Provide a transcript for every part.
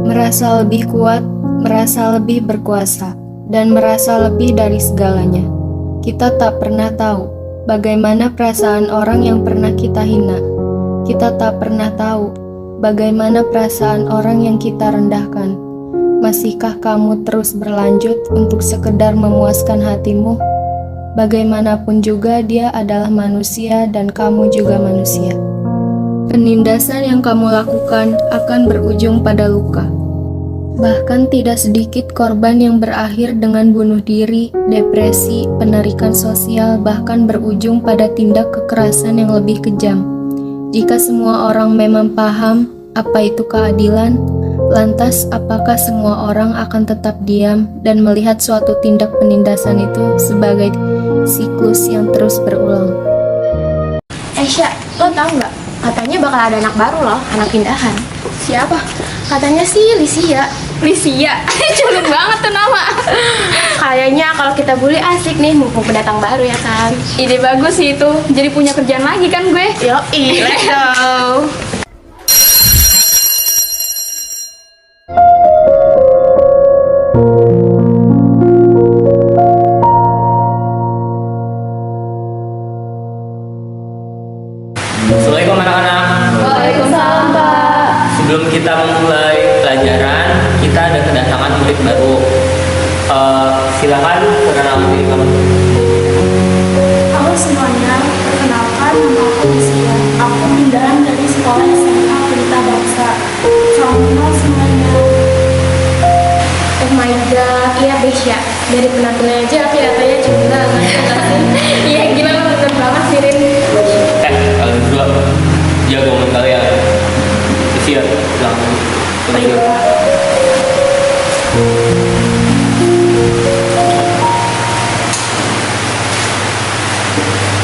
merasa lebih kuat, merasa lebih berkuasa, dan merasa lebih dari segalanya. Kita tak pernah tahu bagaimana perasaan orang yang pernah kita hina. Kita tak pernah tahu bagaimana perasaan orang yang kita rendahkan. Masihkah kamu terus berlanjut untuk sekedar memuaskan hatimu? Bagaimanapun juga dia adalah manusia dan kamu juga manusia. Penindasan yang kamu lakukan akan berujung pada luka. Bahkan tidak sedikit korban yang berakhir dengan bunuh diri, depresi, penarikan sosial, bahkan berujung pada tindak kekerasan yang lebih kejam. Jika semua orang memang paham apa itu keadilan, lantas apakah semua orang akan tetap diam dan melihat suatu tindak penindasan itu sebagai siklus yang terus berulang? Sya, lo tau nggak? Katanya bakal ada anak baru loh, anak pindahan. Siapa? Katanya sih Lisia. Lisia. Culun banget tuh nama. Kayaknya kalau kita bully asik nih, mumpung pendatang baru ya kan. Ide bagus sih itu. Jadi punya kerjaan lagi kan gue. Yoi, let's go. Assalamualaikum anak-anak. Waalaikumsalam, Pak. Sebelum kita memulai pelajaran, kita ada kedatangan murid baru. Silakan perkenalan diri kamu. Halo semuanya, perkenalkan nama aku Lisia. Aku pindahan dari sekolah SMA Pelita Bangsa. Salam kenal semuanya. Oh my god, iya Besya. Dari penampilan aja kelihatannya juga Iya gila lo bener banget sih Rin. Kalian berdua jago ngomong kalian. Siap, silakan.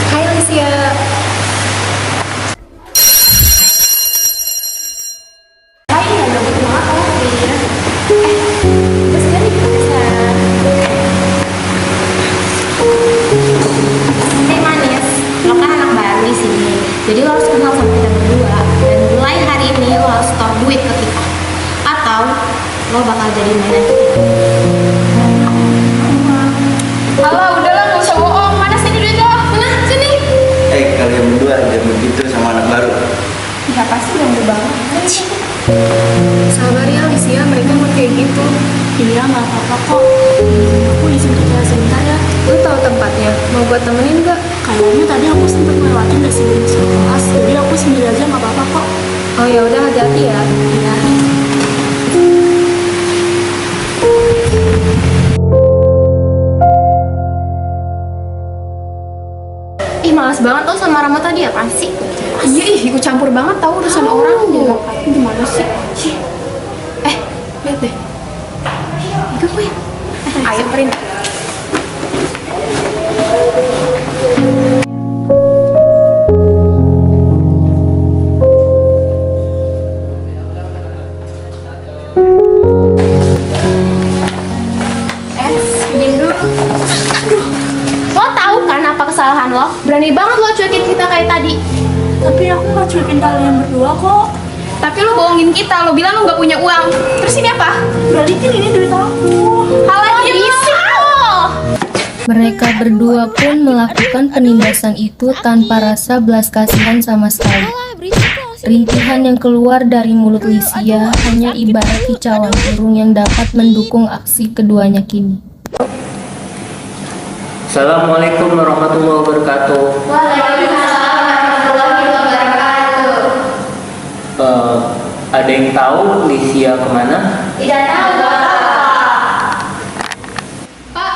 Hai Lisia. Hai, ada butuh apa ya? Terus kan bisa. Hey manis, lo kan anak baru di sini. Jadi lo harus kenal sama kita berdua. Dan mulai hari ini lo harus store duit ke kita. Atau lo bakal jadi mainan kita. Halo, udahlah nggak usah bohong. Mana sini duit lo? Mana? Sini. Kalian berdua jangan begitu sama anak baru. Ya pasti ganggu banget. Sabar ya Lisia, mereka mau kayak gitu. Iya, nggak apa-apa kok. Aku izin kerja sebentar ya. Lu tahu tempatnya? Mau buat temenin gak? Kayaknya tadi aku sempat ngelewatin dari sebelum masuk kelas, jadi aku sendiri aja nggak apa-apa kok. Oh ya udah, hati-hati ya. Iya. Ih males banget lo sama Rama tadi apaan sih? Iya, ikut campur banget tahu urusan orang. Gimana sih? Lihat deh. Itu gue. Ayo, Prin. Lo tahu kan apa kesalahan lo? Berani banget lo cuekin kita kayak tadi. Tapi aku nggak cuekin kalian berdua kok. Tapi lo bohongin kita, lo bilang lo nggak punya uang. Terus ini apa? Balikin ini duit aku. Halah Berisik lo. Mereka berdua pun melakukan penindasan itu tanpa rasa belas kasihan sama sekali. Rintihan yang keluar dari mulut Lisia hanya ibarat kicauan burung yang dapat mendukung aksi keduanya kini. Assalamualaikum warahmatullahi wabarakatuh. Ada yang tahu Lisia kemana? Tidak tahu Pak,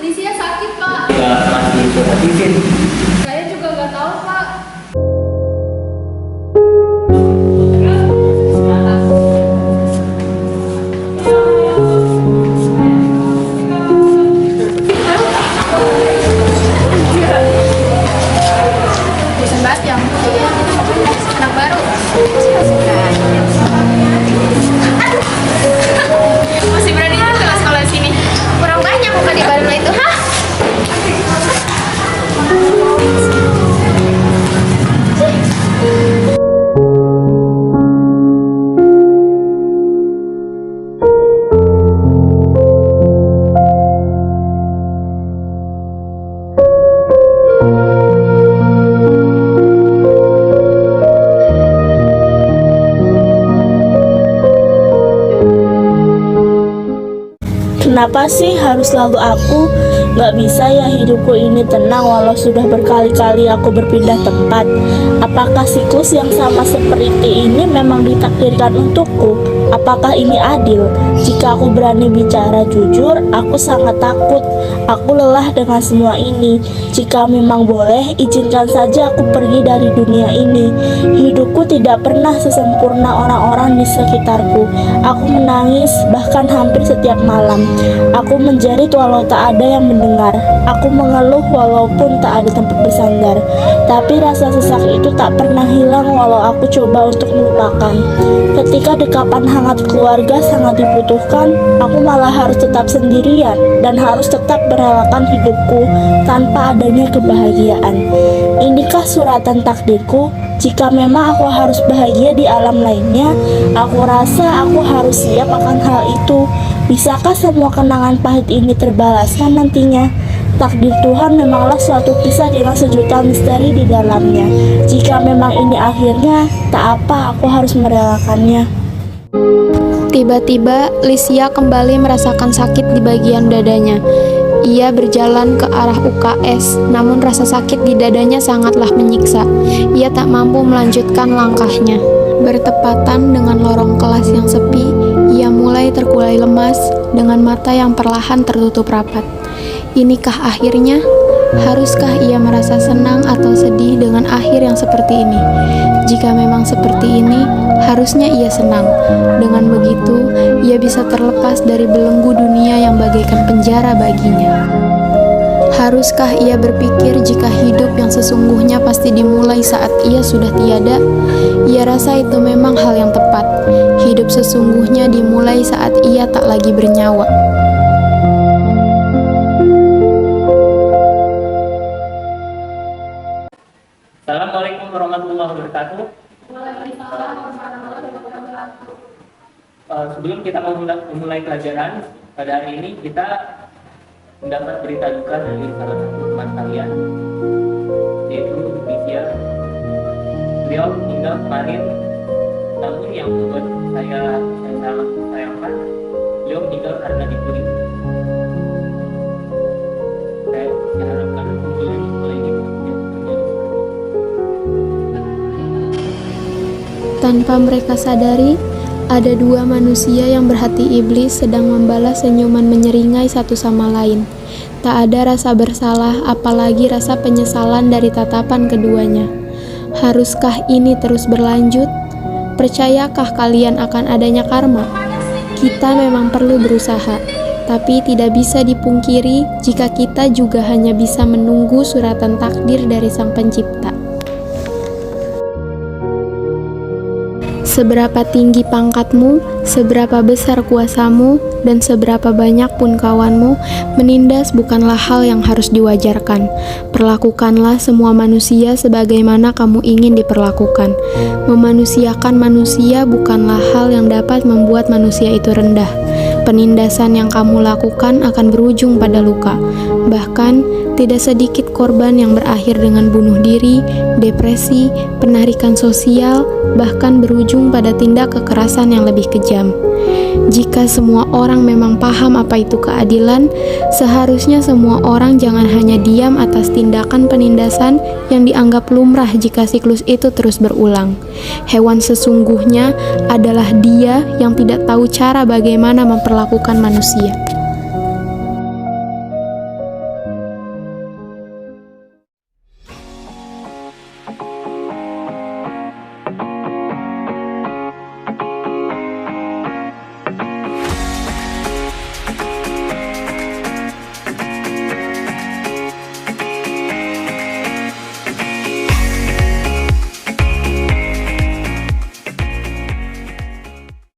Lisia sakit, Pak. Tidak masih surat izin. Saya juga nggak tahu, Pak. Bosan banget ya. Anak baru. Masih berani juga sekolah sini. Kurang banyak muka di badan lo itu, hah? Kenapa sih harus selalu aku? Gak bisa ya hidupku ini tenang walau sudah berkali-kali aku berpindah tempat. Apakah siklus yang sama seperti ini memang ditakdirkan untukku? Apakah ini adil? Jika aku berani bicara jujur, aku sangat takut. Aku lelah dengan semua ini. Jika memang boleh, izinkan saja aku pergi dari dunia ini. Hidupku tidak pernah sesempurna orang-orang di sekitarku. Aku menangis bahkan hampir setiap malam. Aku menjerit walau tak ada yang mendengar. Aku mengeluh walaupun tak ada tempat bersandar. Tapi rasa sesak itu tak pernah hilang walau aku coba untuk melupakan. Ketika dekapan hangat keluarga sangat dibutuhkan, aku malah harus tetap sendirian dan harus tetap merelakan hidupku tanpa adanya kebahagiaan. Inikah suratan takdirku? Jika memang aku harus bahagia di alam lainnya, aku rasa aku harus siap akan hal itu. Bisakah semua kenangan pahit ini terbalaskan nantinya? Takdir Tuhan memanglah suatu kisah dengan sejuta misteri di dalamnya. Jika memang ini akhirnya, tak apa aku harus merelakannya. Tiba-tiba, Lisia kembali merasakan sakit di bagian dadanya. Ia berjalan ke arah UKS, namun rasa sakit di dadanya sangatlah menyiksa. Ia tak mampu melanjutkan langkahnya. Bertepatan dengan lorong kelas yang sepi, ia mulai terkulai lemas dengan mata yang perlahan tertutup rapat. Inikah akhirnya? Haruskah ia merasa senang atau sedih dengan akhir yang seperti ini? Jika memang seperti ini, harusnya ia senang. Dengan begitu, ia bisa terlepas dari belenggu dunia yang bagaikan penjara baginya. Haruskah ia berpikir jika hidup yang sesungguhnya pasti dimulai saat ia sudah tiada? Ia rasa itu memang hal yang tepat. Hidup sesungguhnya dimulai saat ia tak lagi bernyawa. Assalamualaikum warahmatullahi wabarakatuh. Sebelum kita memulai pelajaran pada hari ini, kita mendapat berita duka dari salah satu teman kalian, yaitu Lisia. Beliau meninggal kemarin, namun yang membuat saya sangat sayangkan, beliau meninggal karena dibully. Saya harapkan kemudian mulai terjadi. Tanpa mereka sadari, ada dua manusia yang berhati iblis sedang membalas senyuman menyeringai satu sama lain. Tak ada rasa bersalah, apalagi rasa penyesalan dari tatapan keduanya. Haruskah ini terus berlanjut? Percayakah kalian akan adanya karma? Kita memang perlu berusaha, tapi tidak bisa dipungkiri jika kita juga hanya bisa menunggu suratan takdir dari Sang Pencipta. Seberapa tinggi pangkatmu, seberapa besar kuasamu, dan seberapa banyak pun kawanmu, menindas bukanlah hal yang harus diwajarkan. Perlakukanlah semua manusia sebagaimana kamu ingin diperlakukan. Memanusiakan manusia bukanlah hal yang dapat membuat manusia itu rendah. Penindasan yang kamu lakukan akan berujung pada luka. Bahkan, tidak sedikit korban yang berakhir dengan bunuh diri, depresi, penarikan sosial, bahkan berujung pada tindak kekerasan yang lebih kejam. Jika semua orang memang paham apa itu keadilan, seharusnya semua orang jangan hanya diam atas tindakan penindasan yang dianggap lumrah jika siklus itu terus berulang. Hewan sesungguhnya adalah dia yang tidak tahu cara bagaimana memperlakukan manusia.